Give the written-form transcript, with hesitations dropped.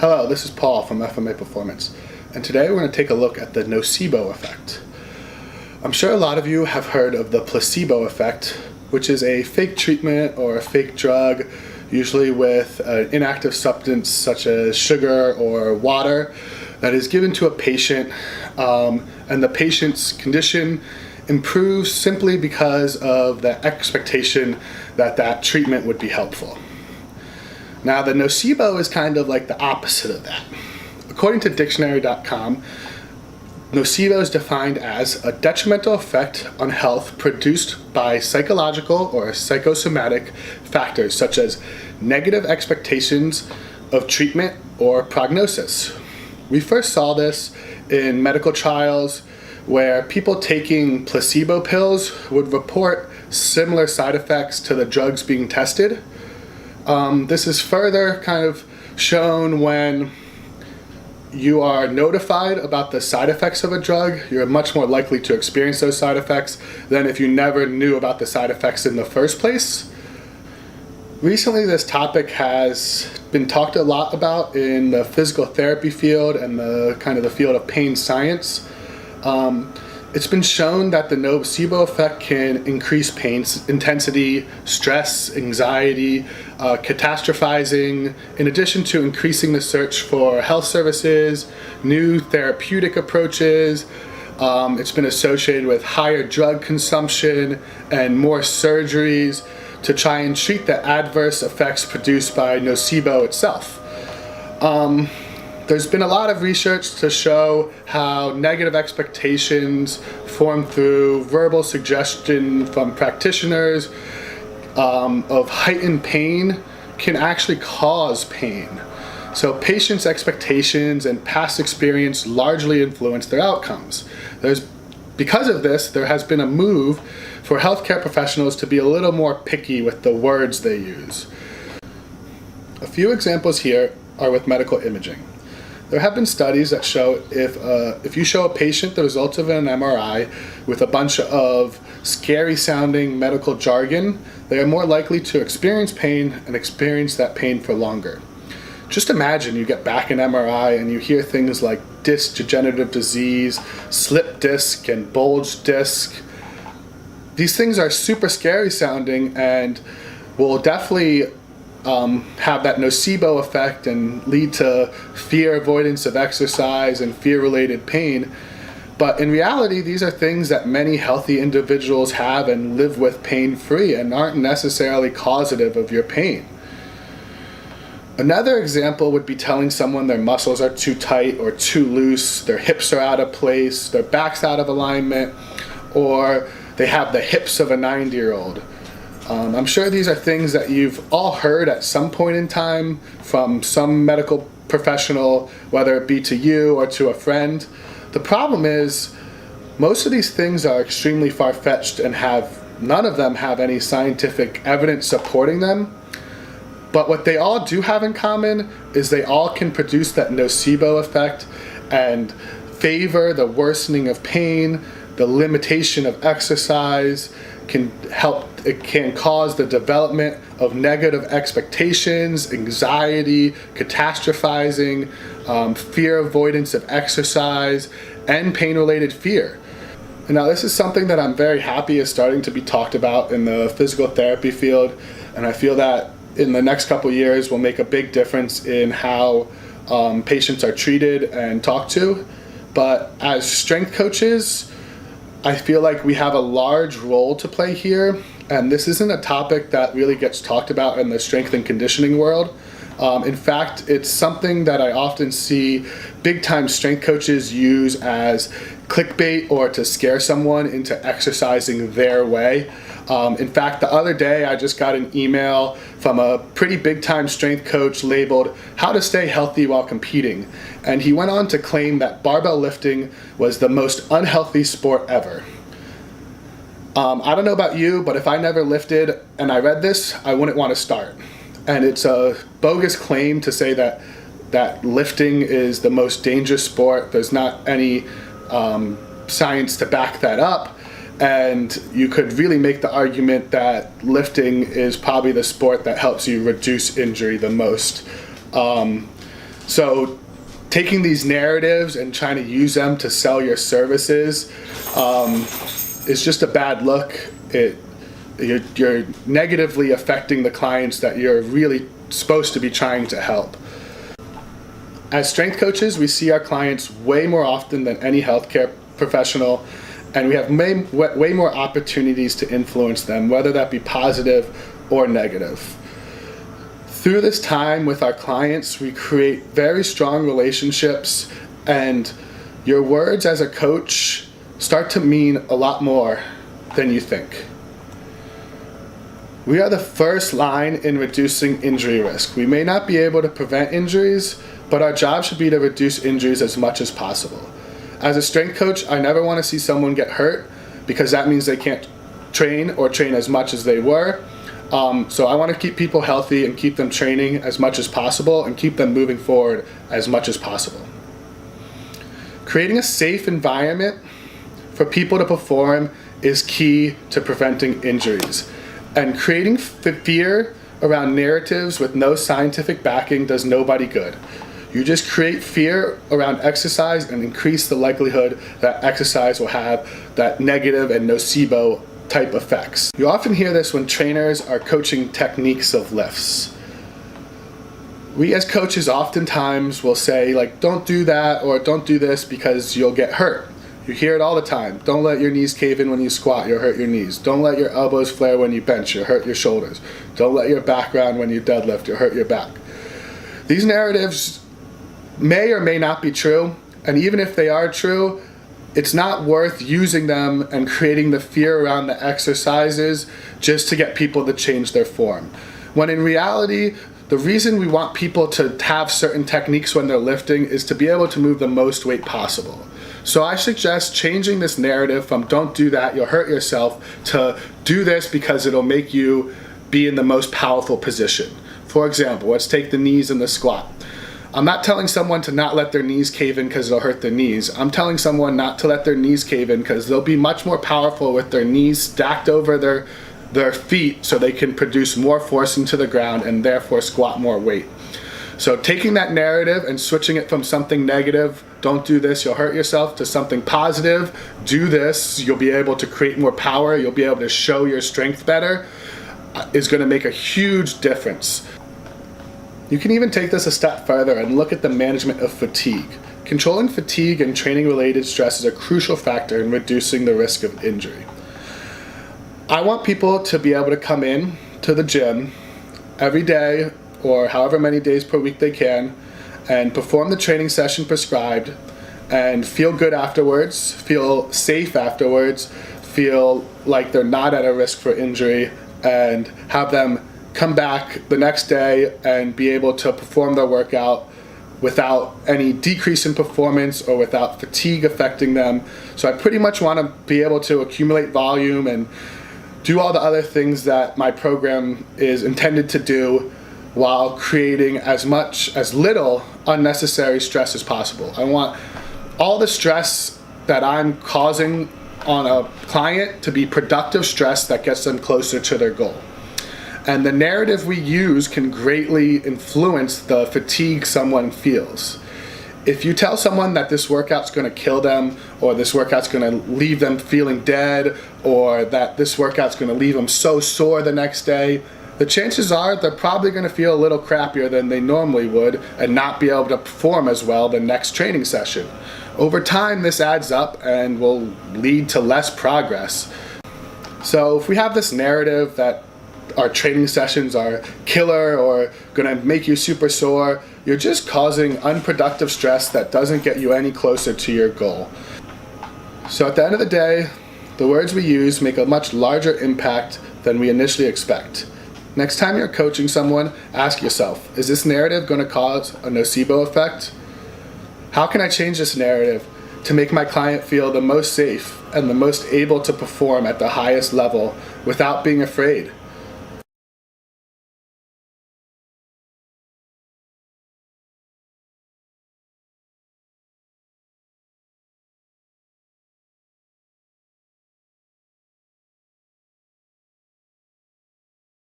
Hello, this is Paul from FMA Performance, and today we're going to take a look at the nocebo effect. I'm sure a lot of you have heard of the placebo effect, which is a fake treatment or a fake drug, usually with an inactive substance such as sugar or water, that is given to a patient, and the patient's condition improves simply because of the expectation that that treatment would be helpful. Now, the nocebo is kind of like the opposite of that. According to dictionary.com, nocebo is defined as a detrimental effect on health produced by psychological or psychosomatic factors such as negative expectations of treatment or prognosis. We first saw this in medical trials where people taking placebo pills would report similar side effects to the drugs being tested. This is further kind of shown when you are notified about the side effects of a drug. You're much more likely to experience those side effects than if you never knew about the side effects in the first place. Recently, this topic has been talked a lot about in the physical therapy field and the kind of the field of pain science. It's been shown that the nocebo effect can increase pain intensity, stress, anxiety, catastrophizing, in addition to increasing the search for health services, new therapeutic approaches. It's been associated with higher drug consumption and more surgeries to try and treat the adverse effects produced by nocebo itself. There's been a lot of research to show how negative expectations formed through verbal suggestion from practitioners of heightened pain can actually cause pain. So patients' expectations and past experience largely influence their outcomes. Because of this, there has been a move for healthcare professionals to be a little more picky with the words they use. A few examples here are with medical imaging. There have been studies that show if you show a patient the results of an MRI with a bunch of scary sounding medical jargon, they are more likely to experience pain and experience that pain for longer. Just imagine you get back an MRI and you hear things like disc degenerative disease, slip disc, and bulge disc. These things are super scary sounding and will definitely have that nocebo effect and lead to fear avoidance of exercise and fear-related pain. But in reality, these are things that many healthy individuals have and live with pain-free and aren't necessarily causative of your pain. Another example would be telling someone their muscles are too tight or too loose, their hips are out of place, their back's out of alignment, or they have the hips of a 90-year-old. I'm sure these are things that you've all heard at some point in time from some medical professional, whether it be to you or to a friend. The problem is most of these things are extremely far-fetched and none of them have any scientific evidence supporting them. But what they all do have in common is they all can produce that nocebo effect and favor the worsening of pain, the limitation of exercise, it can cause the development of negative expectations, anxiety, catastrophizing, fear avoidance of exercise, and pain-related fear. And now this is something that I'm very happy is starting to be talked about in the physical therapy field, and I feel that in the next couple of years will make a big difference in how patients are treated and talked to. But as strength coaches, I feel like we have a large role to play here, and this isn't a topic that really gets talked about in the strength and conditioning world. In fact, it's something that I often see big-time strength coaches use as clickbait or to scare someone into exercising their way. In fact, the other day I just got an email from a pretty big-time strength coach labeled "How to Stay Healthy While Competing," and he went on to claim that barbell lifting was the most unhealthy sport ever. I don't know about you, but if I never lifted and I read this, I wouldn't want to start. And it's a bogus claim to say that lifting is the most dangerous sport. There's not any science to back that up. And you could really make the argument that lifting is probably the sport that helps you reduce injury the most. So taking these narratives and trying to use them to sell your services is just a bad look. You're negatively affecting the clients that you're really supposed to be trying to help. As strength coaches, we see our clients way more often than any healthcare professional, and we have way more opportunities to influence them, whether that be positive or negative. Through this time with our clients, we create very strong relationships, and your words as a coach start to mean a lot more than you think. We are the first line in reducing injury risk. We may not be able to prevent injuries, but our job should be to reduce injuries as much as possible. As a strength coach, I never want to see someone get hurt, because that means they can't train or train as much as they were. So I want to keep people healthy and keep them training as much as possible and keep them moving forward as much as possible. Creating a safe environment for people to perform is key to preventing injuries. And creating fear around narratives with no scientific backing does nobody good. You just create fear around exercise and increase the likelihood that exercise will have that negative and nocebo type effects. You often hear this when trainers are coaching techniques of lifts. We as coaches oftentimes will say, like, don't do that or don't do this because you'll get hurt. You hear it all the time. Don't let your knees cave in when you squat, you'll hurt your knees. Don't let your elbows flare when you bench, you'll hurt your shoulders. Don't let your back round when you deadlift, you'll hurt your back. These narratives may or may not be true, and even if they are true, it's not worth using them and creating the fear around the exercises just to get people to change their form. When in reality, the reason we want people to have certain techniques when they're lifting is to be able to move the most weight possible. So I suggest changing this narrative from don't do that, you'll hurt yourself, to do this because it'll make you be in the most powerful position. For example, let's take the knees in the squat. I'm not telling someone to not let their knees cave in because it'll hurt their knees. I'm telling someone not to let their knees cave in because they'll be much more powerful with their knees stacked over their feet, so they can produce more force into the ground and therefore squat more weight. So taking that narrative and switching it from something negative, don't do this, you'll hurt yourself, to something positive, do this, you'll be able to create more power, you'll be able to show your strength better, is going to make a huge difference. You can even take this a step further and look at the management of fatigue. Controlling fatigue and training-related stress is a crucial factor in reducing the risk of injury. I want people to be able to come in to the gym every day or however many days per week they can and perform the training session prescribed and feel good afterwards, feel safe afterwards, feel like they're not at a risk for injury, and have them come back the next day and be able to perform their workout without any decrease in performance or without fatigue affecting them. So I pretty much want to be able to accumulate volume and do all the other things that my program is intended to do while creating as little unnecessary stress as possible. I want all the stress that I'm causing on a client to be productive stress that gets them closer to their goal. And the narrative we use can greatly influence the fatigue someone feels. If you tell someone that this workout's going to kill them, or this workout's going to leave them feeling dead, or that this workout's going to leave them so sore the next day, the chances are they're probably going to feel a little crappier than they normally would and not be able to perform as well the next training session. Over time, this adds up and will lead to less progress. So if we have this narrative that our training sessions are killer or going to make you super sore, you're just causing unproductive stress that doesn't get you any closer to your goal. So at the end of the day, the words we use make a much larger impact than we initially expect. Next time you're coaching someone, ask yourself, is this narrative going to cause a nocebo effect? How can I change this narrative to make my client feel the most safe and the most able to perform at the highest level without being afraid?